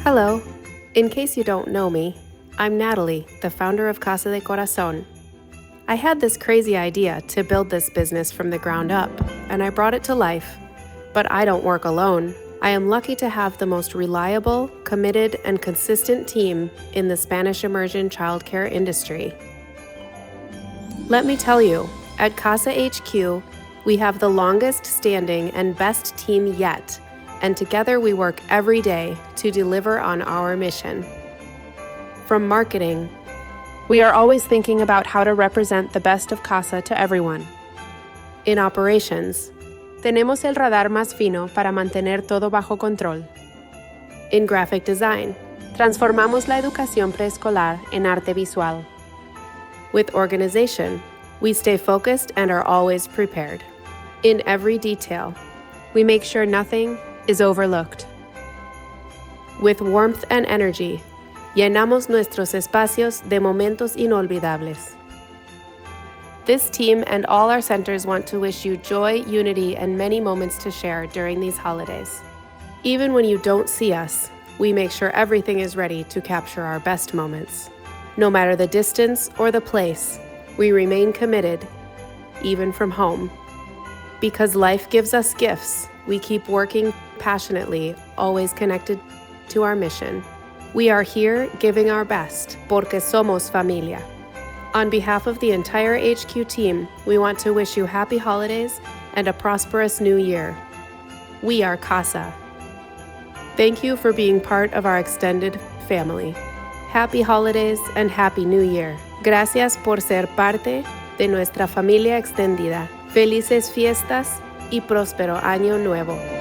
Hello. In case you don't know me, I'm Natalie, the founder of Casa de Corazón. I had this crazy idea to build this business from the ground up, and I brought it to life. But I don't work alone. I am lucky to have the most reliable, committed, and consistent team in the Spanish immersion childcare industry. Let me tell you, at Casa HQ, we have the longest standing and best team yet, and together we work every day to deliver on our mission. From marketing, we are always thinking about how to represent the best of Casa to everyone. In operations, tenemos el radar más fino para mantener todo bajo control. In graphic design, transformamos la educación preescolar en arte visual. With organization, we stay focused and are always prepared. In every detail, we make sure nothing is overlooked. With warmth and energy, llenamos nuestros espacios de momentos inolvidables. This team and all our centers want to wish you joy, unity, and many moments to share during these holidays. Even when you don't see us, we make sure everything is ready to capture our best moments. No matter the distance or the place, we remain committed, even from home. Because life gives us gifts, we keep working passionately, always connected to our mission. We are here giving our best, porque somos familia. On behalf of the entire HQ team, we want to wish you happy holidays and a prosperous new year. We are Casa. Thank you for being part of our extended family. Happy holidays and happy new year. Gracias por ser parte de nuestra familia extendida. Felices fiestas y próspero año nuevo.